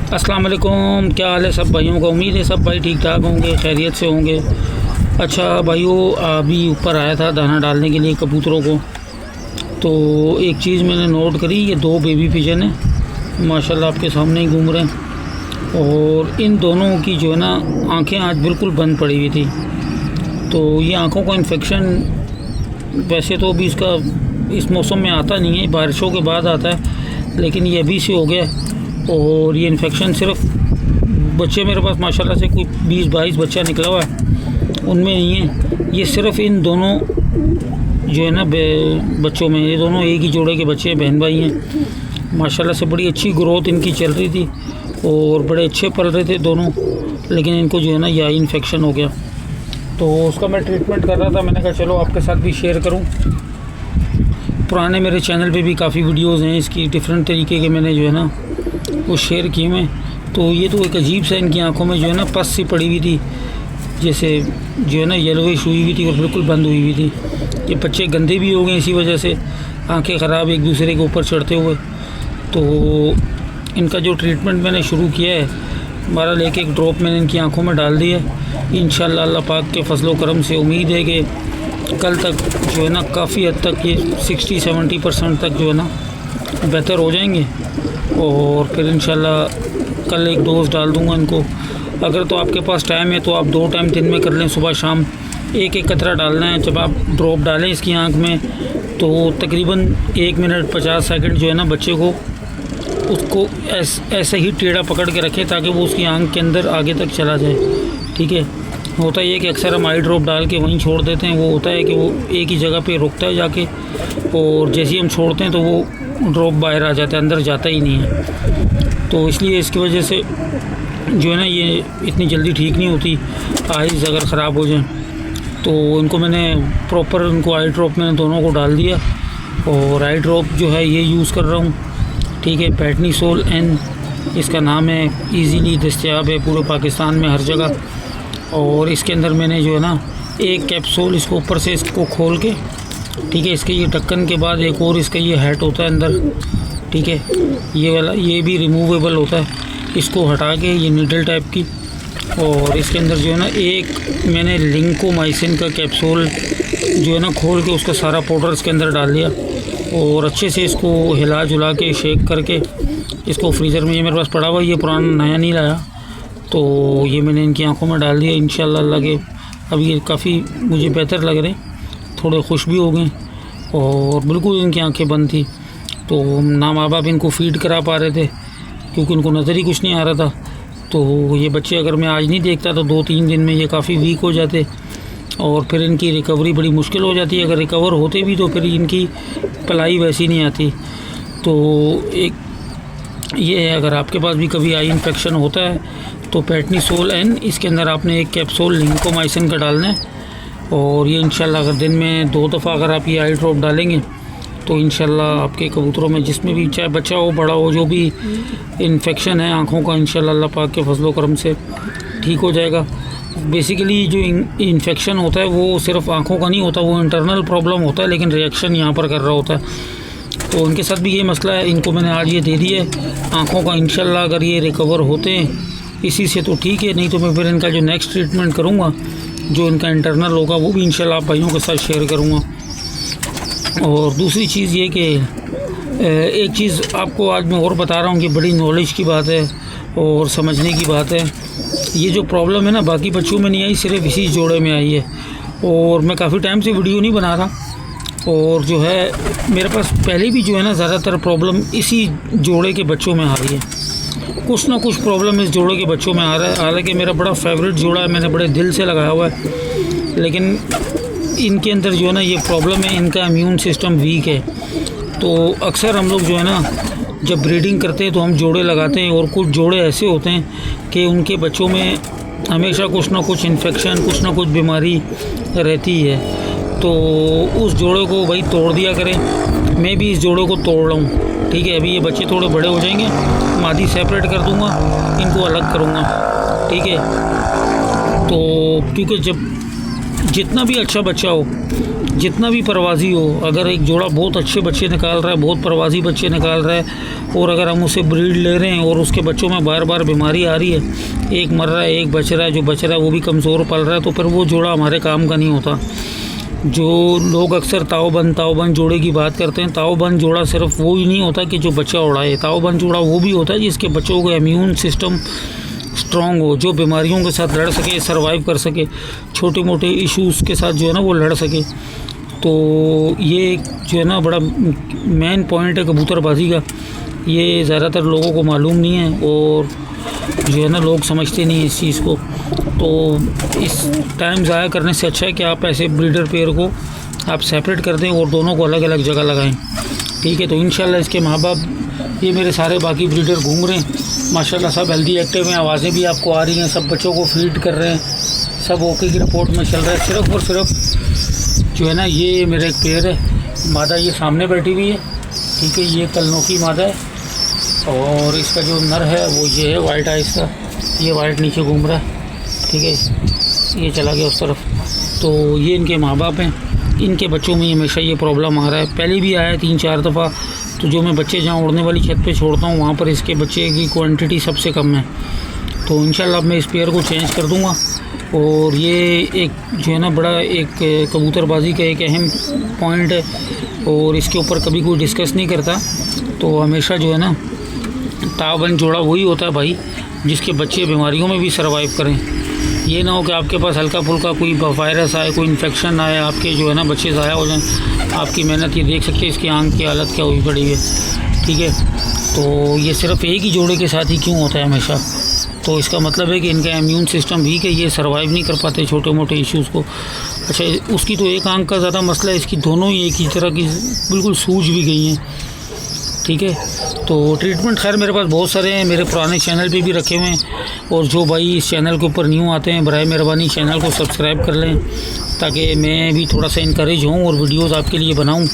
अस्सलाम वालेकुम, क्या हाल है सब भाइयों का। उम्मीद है सब भाई ठीक ठाक होंगे, खैरियत से होंगे। अच्छा भाइयों, अभी ऊपर आया था दाना डालने के लिए कबूतरों को, तो एक चीज़ मैंने नोट करी, ये दो बेबी पिजन हैं माशाल्लाह आपके सामने ही घूम रहे हैं, और इन दोनों की जो है ना आँखें आज बिल्कुल बंद पड़ी हुई थी। तो ये आँखों का इन्फेक्शन वैसे तो अभी इसका इस मौसम में आता नहीं है, बारिशों के बाद आता है, लेकिन ये अभी से हो गया। और ये इन्फेक्शन सिर्फ बच्चे मेरे पास माशाल्लाह से कोई 20-22 बच्चा निकला हुआ है, उनमें नहीं है। ये सिर्फ इन दोनों जो है ना बच्चों में, ये दोनों एक ही जोड़े के बच्चे हैं, बहन भाई हैं। माशाल्लाह से बड़ी अच्छी ग्रोथ इनकी चल रही थी और बड़े अच्छे पल रहे थे दोनों, लेकिन इनको जो है ना यह इन्फेक्शन हो गया। तो उसका मैं ट्रीटमेंट कर रहा था, मैंने कहा चलो आपके साथ भी शेयर करूं। पुराने मेरे चैनल पे भी काफ़ी वीडियोस हैं इसकी, डिफरेंट तरीके के मैंने जो है ना वो शेयर किए हुए। तो ये तो एक अजीब सा इनकी आंखों में जो है ना पस सी पड़ी हुई थी, जैसे जो है ना येलोइश हुई हुई थी और बिल्कुल बंद हुई हुई थी। ये बच्चे गंदे भी हो गए इसी वजह से, आंखें ख़राब एक दूसरे के ऊपर चढ़ते हुए। तो इनका जो ट्रीटमेंट मैंने शुरू किया है, 12 एक ड्रॉप मैंने इनकी आंखों में डाल दिया। इंशाअल्लाह अल्लाह पाक के फजलो करम से उम्मीद है कि कल तक जो है ना काफ़ी हद तक ये 60-70% तक जो है ना बेहतर हो जाएंगे। और फिर इंशाल्लाह कल एक डोज डाल दूंगा इनको। अगर तो आपके पास टाइम है तो आप 2 टाइम दिन में कर लें, सुबह शाम एक कतरा डालना है। जब आप ड्रॉप डालें इसकी आंख में तो तकरीबन 1 मिनट 50 सेकंड जो है ना बच्चे को उसको ऐसे ही टेढ़ा पकड़ के रखें ताकि वो उसकी आंख के अंदर आगे तक चला जाए। ठीक है, होता ये कि अक्सर हम आई ड्रॉप डाल के वहीं छोड़ देते हैं, वो होता है कि वो एक ही जगह पे रुकता है जाके, और जैसे ही हम छोड़ते हैं तो वो ड्रॉप बाहर आ जाता है, अंदर जाता ही नहीं है। तो इसलिए इसकी वजह से जो है ना ये इतनी जल्दी ठीक नहीं होती, आइज़ अगर ख़राब हो जाए। तो इनको मैंने प्रॉपर इनको आई ड्रॉप मैंने दोनों को डाल दिया, और आई ड्रॉप जो है ये यूज़ कर रहा हूँ। ठीक है, पैटनीसोल N इसका नाम है, इजीली दस्तयाब है पूरे पाकिस्तान में हर जगह। और इसके अंदर मैंने जो है ना एक कैप्सूल इसको ऊपर से इसको खोल के, ठीक है, इसके ये ढक्कन के बाद एक और इसका ये हैट होता है अंदर, ठीक है, ये वाला ये भी रिमूवेबल होता है, इसको हटा के ये नीडल टाइप की, और इसके अंदर जो है ना एक मैंने लिंकोमाइसिन का कैप्सूल जो है ना खोल के उसका सारा पाउडर इसके अंदर डाल दिया, और अच्छे से इसको हिला जुला के शेक करके इसको फ्रीज़र में, ये मेरे पास पड़ा हुआ, ये पुराना नया नहीं लाया, तो ये मैंने इनकी आंखों में डाल दिया। इंशाल्लाह लगे अब ये काफ़ी मुझे बेहतर लग रहे, थोड़े खुश भी हो गए, और बिल्कुल इनकी आंखें बंद थी। तो ना माँ बाप इनको फ़ीड करा पा रहे थे क्योंकि इनको नज़र ही कुछ नहीं आ रहा था। तो ये बच्चे अगर मैं आज नहीं देखता तो 2-3 दिन में ये काफ़ी वीक हो जाते, और फिर इनकी रिकवरी बड़ी मुश्किल हो जाती है। अगर रिकवर होते भी तो फिर इनकी पलाई वैसी नहीं आती। तो एक ये है, अगर आपके पास भी कभी आई इन्फेक्शन होता है तो पैटनीसोल N इसके अंदर आपने एक कैप्सूल लिंकोमाइसिन का डालना है, और ये इंशाल्लाह अगर दिन में 2 दफ़ा अगर आप ये आई ड्रॉप डालेंगे तो इंशाल्लाह आपके कबूतरों में जिसमें भी, चाहे बच्चा हो बड़ा हो, जो भी इन्फेक्शन है आँखों का, इंशाल्लाह अल्लाह पाक के फजलो करम से ठीक हो जाएगा। बेसिकली जो इन्फेक्शन होता है वो सिर्फ आँखों का नहीं होता, वो इंटरनल प्रॉब्लम होता है, लेकिन रिएक्शन यहाँ पर कर रहा होता है। तो उनके साथ भी ये मसला है, इनको मैंने आज ये दे दिया है आँखों का। इंशाल्लाह अगर ये रिकवर होते हैं इसी से तो ठीक है, नहीं तो मैं फिर इनका जो नेक्स्ट ट्रीटमेंट करूँगा, जो इनका इंटरनल होगा, वो भी इंशाल्लाह आप भाइयों के साथ शेयर करूँगा। और दूसरी चीज़ ये कि एक चीज़ आपको आज मैं और बता रहा हूँ कि बड़ी नॉलेज की बात है और समझने की बात है। ये जो प्रॉब्लम है ना बाकी बच्चों में नहीं आई, सिर्फ इसी जोड़े में आई है। और मैं काफ़ी टाइम से वीडियो नहीं बना रहा, और जो है मेरे पास पहले भी जो है ना ज़्यादातर प्रॉब्लम इसी जोड़े के बच्चों में आ रही है। कुछ ना कुछ प्रॉब्लम इस जोड़े के बच्चों में आ रहा है। हालांकि मेरा बड़ा फेवरेट जोड़ा है, मैंने बड़े दिल से लगाया हुआ है, लेकिन इनके अंदर जो है ना ये प्रॉब्लम है, इनका इम्यून सिस्टम वीक है। तो अक्सर हम लोग जो है ना जब ब्रीडिंग करते हैं तो हम जोड़े लगाते हैं, और कुछ जोड़े ऐसे होते हैं कि उनके बच्चों में हमेशा कुछ ना कुछ इन्फेक्शन, कुछ ना कुछ बीमारी रहती है। तो उस जोड़े को भाई तोड़ दिया करें। मैं भी इस जोड़े को तोड़ रहा हूँ, ठीक है। अभी ये बच्चे थोड़े बड़े हो जाएंगे, मादी सेपरेट कर दूँगा, इनको अलग करूँगा, ठीक है। तो क्योंकि जब जितना भी अच्छा बच्चा हो जितना भी परवाज़ी हो, अगर एक जोड़ा बहुत अच्छे बच्चे निकाल रहा है, बहुत परवाज़ी बच्चे निकाल रहा है, और अगर हम उसे ब्रीड ले रहे हैं और उसके बच्चों में बार बार बीमारी आ रही है, एक मर रहा है एक बच रहा है, जो बच रहा है वो भी कमज़ोर पल रहा है, तो फिर वो जोड़ा हमारे काम का नहीं होता। जो लोग अक्सर ताओबंद जोड़े की बात करते हैं, ताओबंद जोड़ा सिर्फ वो ही नहीं होता कि जो बच्चा उड़ाए। ताओबंद जोड़ा वो भी होता है जिसके बच्चों का इम्यून सिस्टम स्ट्रॉन्ग हो, जो बीमारियों के साथ लड़ सके, सरवाइव कर सके, छोटे मोटे इश्यूज़ के साथ जो है ना वो लड़ सके। तो ये जो है ना बड़ा मेन पॉइंट है कबूतरबाजी का। ये ज़्यादातर लोगों को मालूम नहीं है और जो है ना लोग समझते नहीं हैं इस चीज़ को। तो इस टाइम ज़ाया करने से अच्छा है कि आप ऐसे ब्रीडर पेयर को आप सेपरेट कर दें और दोनों को अलग अलग जगह लगाएं। ठीक है, तो इंशाल्लाह इसके माँ बाप, ये मेरे सारे बाकी ब्रीडर घूम रहे हैं माशाल्लाह, सब हेल्दी एक्टिव हैं, आवाज़ें भी आपको आ रही हैं, सब बच्चों को फीड कर रहे हैं, सब ओके की रिपोर्ट में चल रहा है। सिर्फ और सिर्फ जो है ना ये मेरा एक पेयर है, मादा ये सामने बैठी हुई है। ठीक है, ये कलनोकी मादा है और इसका जो नर है वो ये है वाइट आइस का, ये वाइट नीचे घूम रहा है। ठीक है, ये चला गया उस तरफ। तो ये इनके माँ बाप हैं, इनके बच्चों में हमेशा ये प्रॉब्लम आ रहा है, पहले भी आया 3-4 दफ़ा। तो जो मैं बच्चे जहाँ उड़ने वाली छत पे छोड़ता हूँ वहाँ पर इसके बच्चे की क्वांटिटी सबसे कम है। तो इंशाल्लाह मैं इस पेयर को चेंज कर दूँगा। और ये एक जो है ना बड़ा एक कबूतरबाजी का एक अहम पॉइंट है और इसके ऊपर कभी कोई डिस्कस नहीं करता। तो हमेशा जो है ना ताबन जोड़ा वही होता है भाई जिसके बच्चे बीमारियों में भी सर्वाइव करें। ये ना हो कि आपके पास हल्का फुल्का कोई वायरस आए, कोई इन्फेक्शन आए, आपके जो है ना बच्चे ज़ाया हो जाएं। आपकी मेहनत ये देख सकते हैं इसकी आंख की हालत क्या हुई पड़ी है। ठीक है, तो ये सिर्फ एक ही जोड़े के साथ ही क्यों होता है हमेशा? तो इसका मतलब है कि इनका इम्यून सिस्टम वीक है, ये सर्वाइव नहीं कर पाते छोटे मोटे इश्यूज़ को। अच्छा, उसकी तो एक आंख का ज़्यादा मसला है, इसकी दोनों ही एक ही तरह की बिल्कुल सूज भी गई हैं। ठीक है, तो ट्रीटमेंट खैर मेरे पास बहुत सारे हैं, मेरे पुराने चैनल पे भी रखे हुए हैं। और जो भाई इस चैनल के ऊपर न्यू आते हैं, बराए मेहरबानी चैनल को सब्सक्राइब कर लें ताकि मैं भी थोड़ा सा इनकरेज हूँ और वीडियोस आपके लिए बनाऊँ।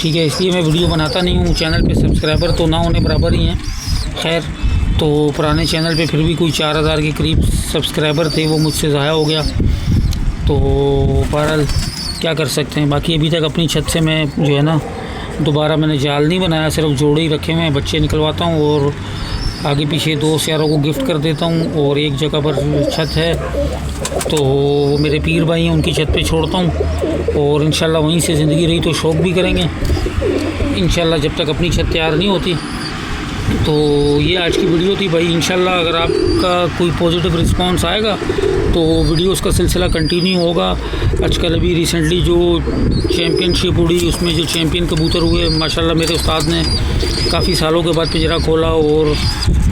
ठीक है, इसलिए मैं वीडियो बनाता नहीं हूँ। चैनल पे सब्सक्राइबर तो ना होने बराबर ही हैं। खैर, तो पुराने चैनल पे फिर भी कोई 4000 के करीब सब्सक्राइबर थे, वो मुझसे ज़ाया हो गया। तो बहरहाल क्या कर सकते हैं। बाकी अभी तक अपनी छत से मैं जो है ना दोबारा मैंने जाल नहीं बनाया, सिर्फ जोड़े ही रखे हुए हैं, बच्चे निकलवाता हूँ और आगे पीछे दोस्त यारों को गिफ्ट कर देता हूँ। और एक जगह पर छत है तो वो मेरे पीर भाई हैं, उनकी छत पे छोड़ता हूँ और इंशाल्लाह वहीं से ज़िंदगी रही तो शौक़ भी करेंगे इंशाल्लाह, जब तक अपनी छत तैयार नहीं होती। तो ये आज की वीडियो थी भाई। इंशाल्लाह अगर आपका कोई पॉजिटिव रिस्पांस आएगा तो वीडियोस का सिलसिला कंटिन्यू होगा। आजकल अभी रिसेंटली जो चैम्पियनशिप उड़ी उसमें जो चैम्पियन कबूतर हुए, माशाल्लाह मेरे उस्ताद ने काफ़ी सालों के बाद पिंजरा खोला और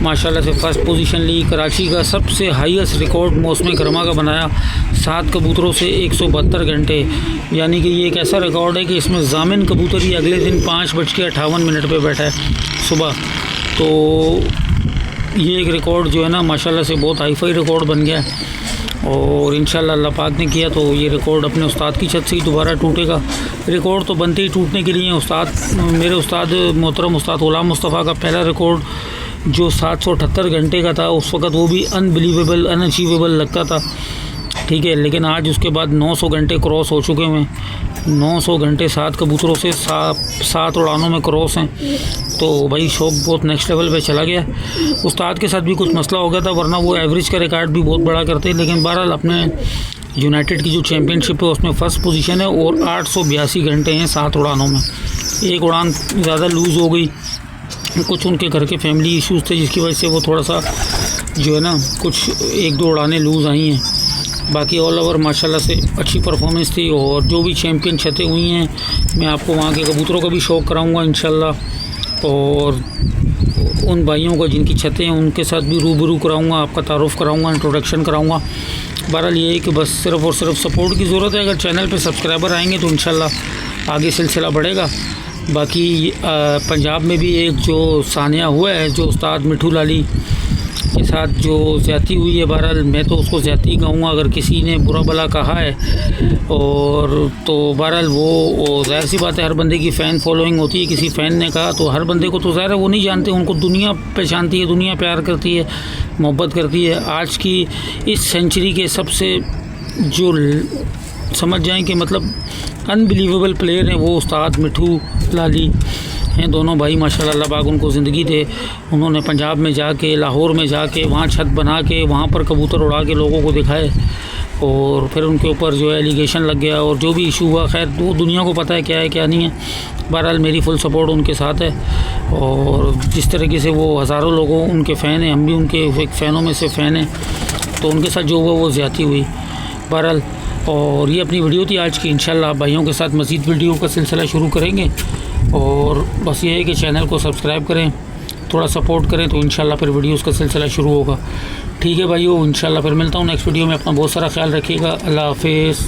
माशाल्लाह से फ़र्स्ट पोजीशन ली। कराची का सबसे हाईएस्ट रिकॉर्ड मौसम गर्मा का बनाया 7 कबूतरों से 172 घंटे, यानी कि ये एक ऐसा रिकॉर्ड है कि इसमें जामिन कबूतर ही अगले दिन 5:58 पे बैठा है सुबह। तो ये एक रिकॉर्ड जो है ना माशाल्लाह से बहुत हाईफाई रिकॉर्ड बन गया है और इंशाल्लाह अल्लाह पाक ने किया तो ये रिकॉर्ड अपने उस्ताद की छत से ही दोबारा टूटेगा। रिकॉर्ड तो बनते ही टूटने के लिए उस्ताद, मेरे उस्ताद मोहतरम उस्ताद ग़ुलाम मुस्तफ़ा का पहला रिकॉर्ड जो 778 घंटे का था, उस वक़्त वो भी अनबिलीवेबल अनअचीवेबल लगता था। ठीक है, लेकिन आज उसके बाद 900 घंटे क्रॉस हो चुके हैं। 900 घंटे 7 कबूतरों से 7 उड़ानों में क्रॉस हैं। तो भाई शौक़ बहुत नेक्स्ट लेवल पे चला गया। उस्ताद के साथ भी कुछ मसला हो गया था, वरना वो एवरेज का रिकॉर्ड भी बहुत बड़ा करते हैं। लेकिन बहरहाल अपने यूनाइटेड की जो चैम्पियनशिप है उसमें फ़र्स्ट पोजीशन है और 882 घंटे हैं 7 उड़ानों में। एक उड़ान ज़्यादा लूज़ हो गई, कुछ उनके घर के फैमिली इश्यूज़ थे जिसकी वजह से वो थोड़ा सा जो है ना कुछ 1-2 उड़ानें लूज़ आई हैं। बाकी ऑल ओवर माशाल्लाह से अच्छी परफॉर्मेंस थी। और जो भी चैम्पियन छतें हुई हैं मैं आपको वहाँ के कबूतरों का भी शौक़ कराऊँगा इंशाल्लाह, और उन भाइयों को जिनकी छतें हैं उनके साथ भी रूबरू कराऊँगा, आपका तारुफ़ कराऊँगा, इंट्रोडक्शन कराऊँगा। बहरहाल ये है कि बस सिर्फ़ और सिर्फ सपोर्ट की ज़रूरत है। अगर चैनल पे सब्सक्राइबर आएंगे तो इंशाल्लाह आगे सिलसिला बढ़ेगा। बाकी पंजाब में भी एक जो सानिया हुआ है, जो उस्ताद मिठू लाली के साथ जो ज़्यादती हुई है, बहरहाल मैं तो उसको ज़्यादती कहूँगा अगर किसी ने बुरा भला कहा है। और तो बहरहाल वो ज़ाहिर सी बात है, हर बंदे की फ़ैन फॉलोइंग होती है। किसी फ़ैन ने कहा तो हर बंदे को तो ज़ाहिर है वो नहीं जानते, उनको दुनिया पहचानती है, दुनिया प्यार करती है, मोहब्बत करती है। आज की इस सेंचुरी के सबसे जो समझ जाएं कि मतलब अनबिलीवेबल प्लेयर हैं वो उस्ताद मिठू लाली हैं। दोनों भाई माशाल्लाह, अल्लाह पाक उनको ज़िंदगी दे। उन्होंने पंजाब में जाके, लाहौर में जाके, वहाँ छत बना के वहाँ पर कबूतर उड़ा के लोगों को दिखाए, और फिर उनके ऊपर जो है एलिगेशन लग गया और जो भी इशू हुआ, खैर वो दुनिया को पता है क्या है क्या नहीं है। बहरहाल मेरी फुल सपोर्ट उनके साथ है, और जिस तरीके से वो हज़ारों लोगों उनके फ़ैन हैं, हम भी उनके एक फ़ैनों में से फ़ैन हैं, तो उनके साथ जो हुआ वो ज़्यादती हुई। बहरहाल, और ये अपनी वीडियो थी आज की। इंशाल्लाह भाइयों के साथ मज़ीद वीडियो का सिलसिला शुरू करेंगे, और बस ये है कि चैनल को सब्सक्राइब करें, थोड़ा सपोर्ट करें, तो इंशाल्लाह फिर वीडियोस का सिलसिला शुरू होगा। ठीक है भाइयों, इंशाल्लाह फिर मिलता हूँ नेक्स्ट वीडियो में। अपना बहुत सारा ख्याल रखिएगा। अल्लाह हाफिज़।